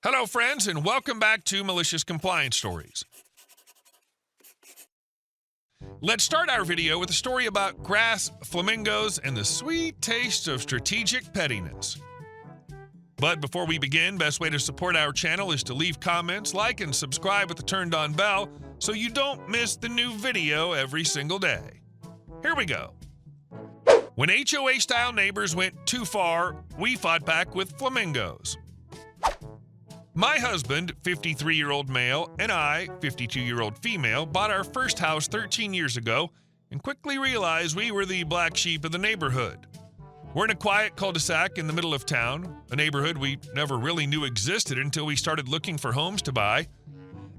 Hello, friends, and welcome back to Malicious Compliance Stories. Let's start our video with a story about grass, flamingos, and the sweet taste of strategic pettiness. But before we begin, best way to support our channel is to leave comments, like, and subscribe with the turned-on bell so you don't miss the new video every single day. Here we go. When HOA-style neighbors went too far, we fought back with flamingos. My husband, 53-year-old male, and I, 52-year-old female, bought our first house 13 years ago and quickly realized we were the black sheep of the neighborhood. We're in a quiet cul-de-sac in the middle of town, a neighborhood we never really knew existed until we started looking for homes to buy.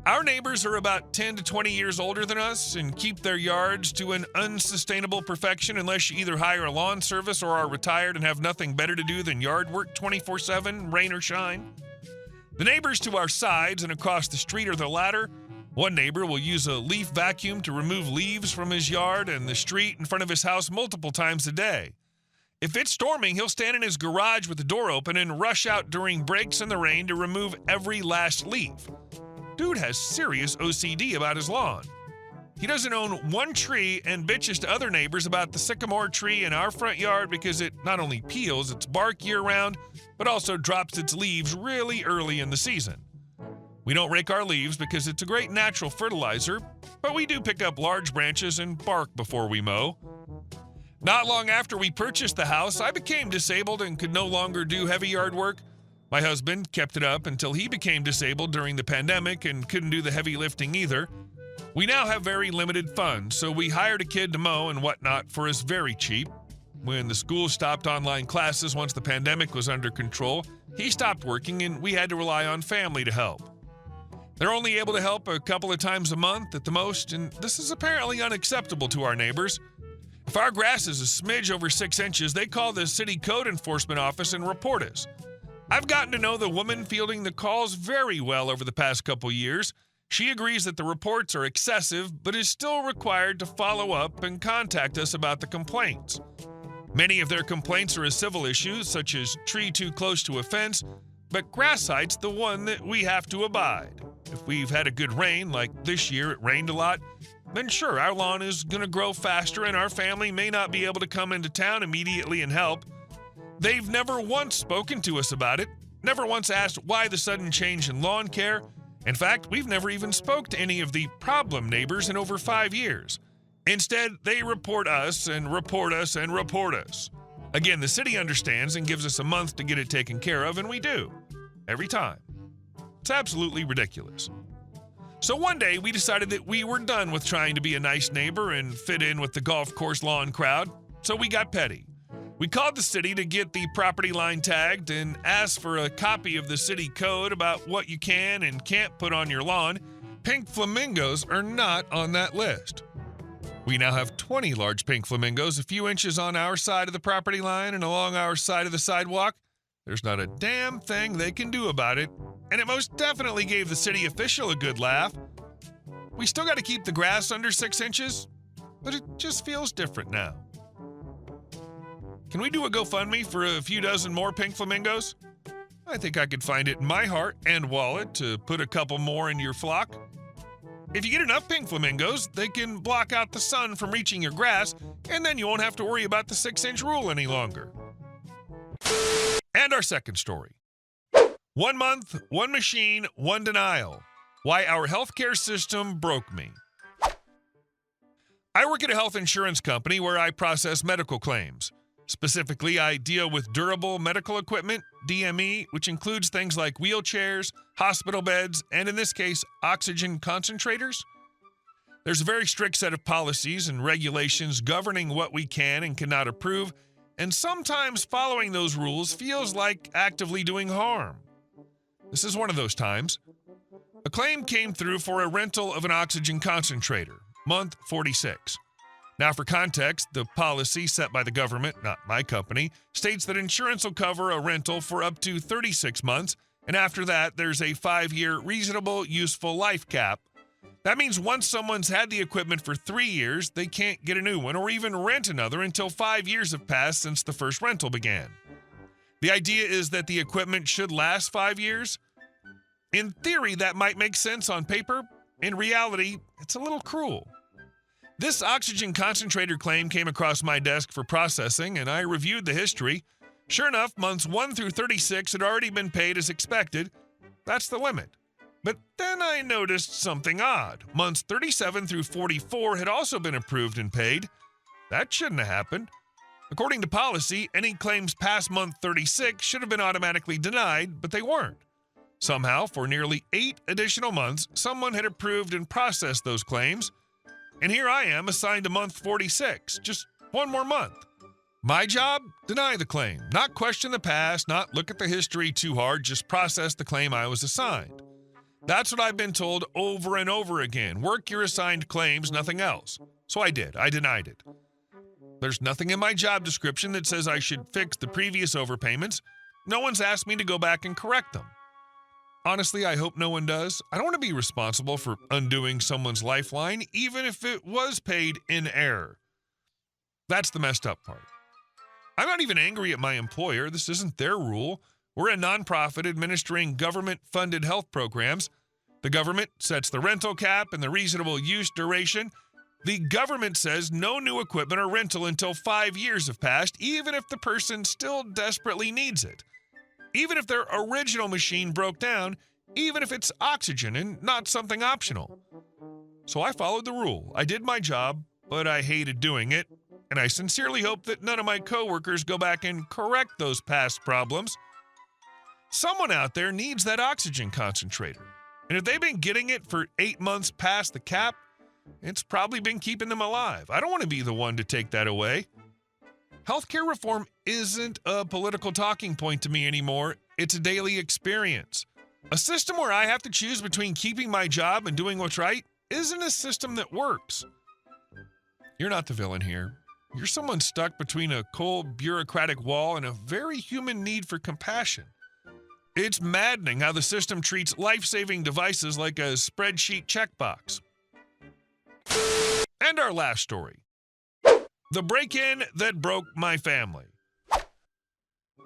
Our neighbors are about 10 to 20 years older than us and keep their yards to an unsustainable perfection unless you either hire a lawn service or are retired and have nothing better to do than yard work 24/7, rain or shine. The neighbors to our sides and across the street are the latter. One neighbor will use a leaf vacuum to remove leaves from his yard and the street in front of his house multiple times a day. If it's storming, he'll stand in his garage with the door open and rush out during breaks in the rain to remove every last leaf. Dude has serious OCD about his lawn. He doesn't own one tree and bitches to other neighbors about the sycamore tree in our front yard because it not only peels its bark year-round, but also drops its leaves really early in the season. We don't rake our leaves because it's a great natural fertilizer, but we do pick up large branches and bark before we mow. Not long after we purchased the house, I became disabled and could no longer do heavy yard work. My husband kept it up until he became disabled during the pandemic and couldn't do the heavy lifting either. We now have very limited funds, so we hired a kid to mow and whatnot for us very cheap. When the school stopped online classes once the pandemic was under control, he stopped working and we had to rely on family to help. They're only able to help a couple of times a month at the most, and this is apparently unacceptable to our neighbors. If our grass is a smidge over 6 inches, they call the city code enforcement office and report us. I've gotten to know the woman fielding the calls very well over the past couple years. She agrees that the reports are excessive, but is still required to follow up and contact us about the complaints. Many of their complaints are civil issues, such as tree too close to a fence, but grass height's the one that we have to abide. If we've had a good rain, like this year it rained a lot, then sure, our lawn is going to grow faster and our family may not be able to come into town immediately and help. They've never once spoken to us about it, never once asked why the sudden change in lawn care. In fact, we've never even spoke to any of the problem neighbors in over 5 years. Instead, they report us and report us and report us. Again, the city understands and gives us a month to get it taken care of, and we do. Every time. It's absolutely ridiculous. So one day, we decided that we were done with trying to be a nice neighbor and fit in with the golf course lawn crowd, so we got petty. We called the city to get the property line tagged and asked for a copy of the city code about what you can and can't put on your lawn. Pink flamingos are not on that list. We now have 20 large pink flamingos a few inches on our side of the property line and along our side of the sidewalk. There's not a damn thing they can do about it, and it most definitely gave the city official a good laugh. We still got to keep the grass under 6 inches, but it just feels different now. Can we do a GoFundMe for a few dozen more pink flamingos? I think I could find it in my heart and wallet to put a couple more in your flock. If you get enough pink flamingos, they can block out the sun from reaching your grass, and then you won't have to worry about the 6-inch rule any longer. And our second story. 1 month, 1 machine, 1 denial. Why our healthcare system broke me. I work at a health insurance company where I process medical claims. Specifically, I deal with durable medical equipment, DME, which includes things like wheelchairs, hospital beds, and in this case, oxygen concentrators. There's a very strict set of policies and regulations governing what we can and cannot approve, and sometimes following those rules feels like actively doing harm. This is one of those times. A claim came through for a rental of an oxygen concentrator, month 46. Now, for context, the policy set by the government, not my company, states that insurance will cover a rental for up to 36 months, and after that, there's a 5-year reasonable useful life cap. That means once someone's had the equipment for 3 years, they can't get a new one or even rent another until 5 years have passed since the first rental began. The idea is that the equipment should last 5 years. In theory, that might make sense on paper. In reality, it's a little cruel. This oxygen concentrator claim came across my desk for processing, and I reviewed the history. Sure enough, months 1 through 36 had already been paid as expected. That's the limit. But then I noticed something odd. Months 37 through 44 had also been approved and paid. That shouldn't have happened. According to policy, any claims past month 36 should have been automatically denied, but they weren't. Somehow, for nearly 8 additional months, someone had approved and processed those claims, and here I am assigned to month 46, just one more month. My job? Deny the claim, not question the past, not look at the history too hard, just process the claim I was assigned. That's what I've been told over and over again. Work your assigned claims, nothing else. So I did. I denied it. There's nothing in my job description that says I should fix the previous overpayments. No one's asked me to go back and correct them. Honestly, I hope no one does. I don't want to be responsible for undoing someone's lifeline, even if it was paid in error. That's the messed up part. I'm not even angry at my employer. This isn't their rule. We're a nonprofit administering government-funded health programs. The government sets the rental cap and the reasonable use duration. The government says no new equipment or rental until 5 years have passed, even if the person still desperately needs it. Even if their original machine broke down, even if it's oxygen and not something optional. So I followed the rule. I did my job, but I hated doing it, and I sincerely hope that none of my coworkers go back and correct those past problems. Someone out there needs that oxygen concentrator, and if they've been getting it for 8 months past the cap, it's probably been keeping them alive. I don't want to be the one to take that away. Healthcare reform isn't a political talking point to me anymore. It's a daily experience. A system where I have to choose between keeping my job and doing what's right isn't a system that works. You're not the villain here. You're someone stuck between a cold, bureaucratic wall and a very human need for compassion. It's maddening how the system treats life-saving devices like a spreadsheet checkbox. And our last story. The break-in that broke my family.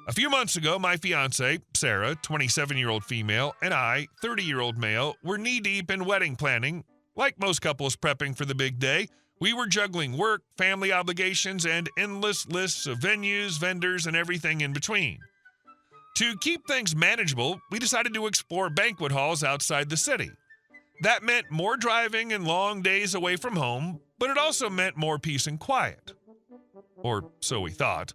A few months ago, my fiancée, Sarah, 27-year-old female, and I, 30-year-old male, were knee-deep in wedding planning. Like most couples prepping for the big day, we were juggling work, family obligations, and endless lists of venues, vendors, and everything in between. To keep things manageable, we decided to explore banquet halls outside the city. That meant more driving and long days away from home, but it also meant more peace and quiet. Or so we thought.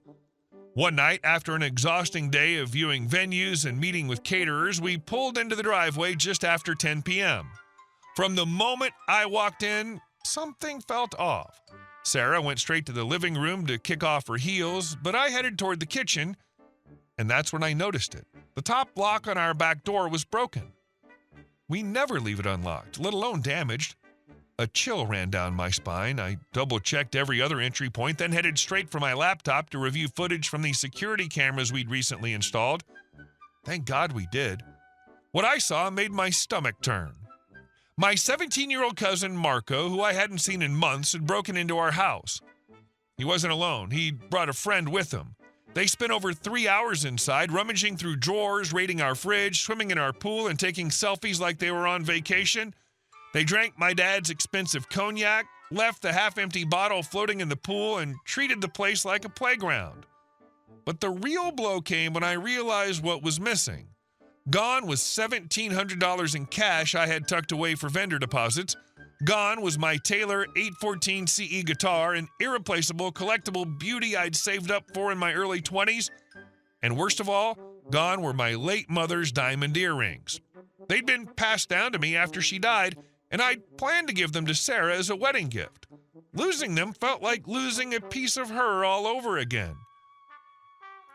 One night, after an exhausting day of viewing venues and meeting with caterers, we pulled into the driveway just after 10 p.m. From the moment I walked in, something felt off. Sarah went straight to the living room to kick off her heels, but I headed toward the kitchen, and that's when I noticed it. The top lock on our back door was broken. We never leave it unlocked, let alone damaged. A chill ran down my spine. I double-checked every other entry point, then headed straight for my laptop to review footage from the security cameras we'd recently installed. Thank God we did. What I saw made my stomach turn. My 17-year-old cousin, Marco, who I hadn't seen in months, had broken into our house. He wasn't alone. He'd brought a friend with him. They spent over 3 hours inside, rummaging through drawers, raiding our fridge, swimming in our pool, and taking selfies like they were on vacation. They drank my dad's expensive cognac, left the half-empty bottle floating in the pool, and treated the place like a playground. But the real blow came when I realized what was missing. Gone was $1,700 in cash I had tucked away for vendor deposits. Gone was my Taylor 814 CE guitar, an irreplaceable collectible beauty I'd saved up for in my early 20s. And worst of all, gone were my late mother's diamond earrings. They'd been passed down to me after she died, and I'd planned to give them to Sarah as a wedding gift. Losing them felt like losing a piece of her all over again.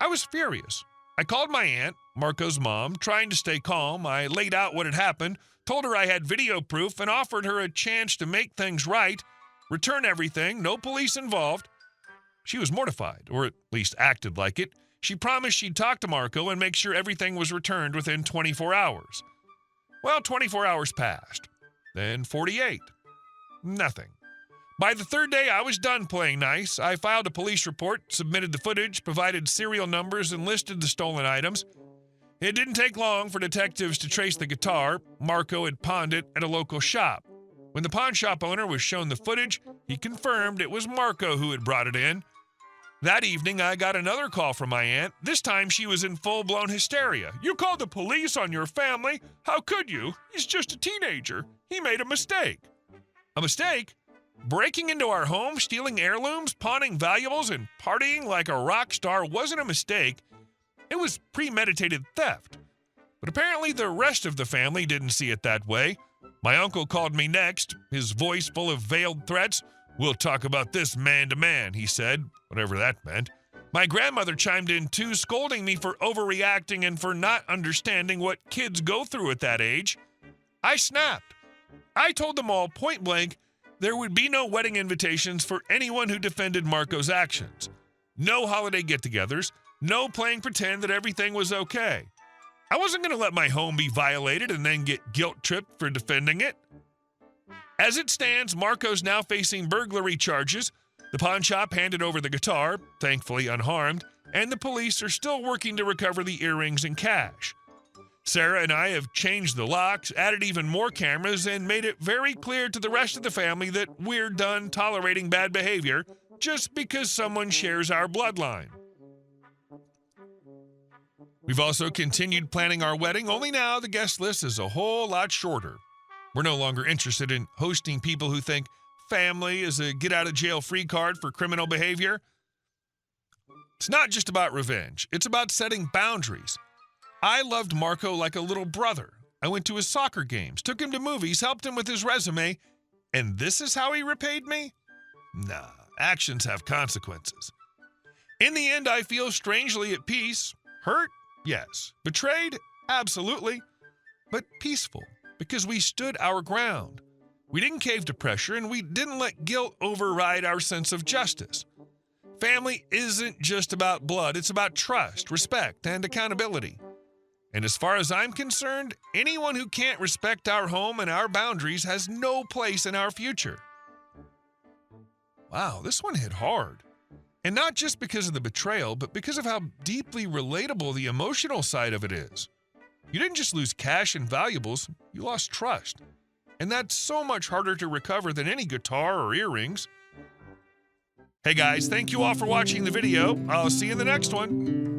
I was furious. I called my aunt, Marco's mom, trying to stay calm. I laid out what had happened, told her I had video proof, and offered her a chance to make things right, return everything, no police involved. She was mortified, or at least acted like it. She promised she'd talk to Marco and make sure everything was returned within 24 hours. Well, 24 hours passed. Then 48. Nothing. By the third day, I was done playing nice. I filed a police report, submitted the footage, provided serial numbers, and listed the stolen items. It didn't take long for detectives to trace the guitar. Marco had pawned it at a local shop. When the pawn shop owner was shown the footage, he confirmed it was Marco who had brought it in. That evening, I got another call from my aunt. This time, she was in full-blown hysteria. "You called the police on your family? How could you? He's just a teenager. He made a mistake." A mistake? Breaking into our home, stealing heirlooms, pawning valuables, and partying like a rock star wasn't a mistake. It was premeditated theft. But apparently the rest of the family didn't see it that way. My uncle called me next, his voice full of veiled threats. "We'll talk about this man to man," he said, whatever that meant. My grandmother chimed in too, scolding me for overreacting and for not understanding what kids go through at that age. I snapped. I told them all point blank there would be no wedding invitations for anyone who defended Marco's actions. No holiday get-togethers, no playing pretend that everything was okay. I wasn't going to let my home be violated and then get guilt-tripped for defending it. As it stands, Marco's now facing burglary charges. The pawn shop handed over the guitar, thankfully unharmed, and the police are still working to recover the earrings and cash. Sarah and I have changed the locks, added even more cameras, and made it very clear to the rest of the family that we're done tolerating bad behavior just because someone shares our bloodline. We've also continued planning our wedding, only now the guest list is a whole lot shorter. We're no longer interested in hosting people who think family is a get-out-of-jail-free card for criminal behavior. It's not just about revenge. It's about setting boundaries. I loved Marco like a little brother. I went to his soccer games, took him to movies, helped him with his resume, and this is how he repaid me? Nah, actions have consequences. In the end, I feel strangely at peace. Hurt? Yes. Betrayed? Absolutely. But peaceful, because we stood our ground. We didn't cave to pressure, and we didn't let guilt override our sense of justice. Family isn't just about blood. It's about trust, respect, and accountability. And as far as I'm concerned, anyone who can't respect our home and our boundaries has no place in our future. Wow, this one hit hard. And not just because of the betrayal, but because of how deeply relatable the emotional side of it is. You didn't just lose cash and valuables, you lost trust. And that's so much harder to recover than any guitar or earrings. Hey guys, thank you all for watching the video. I'll see you in the next one.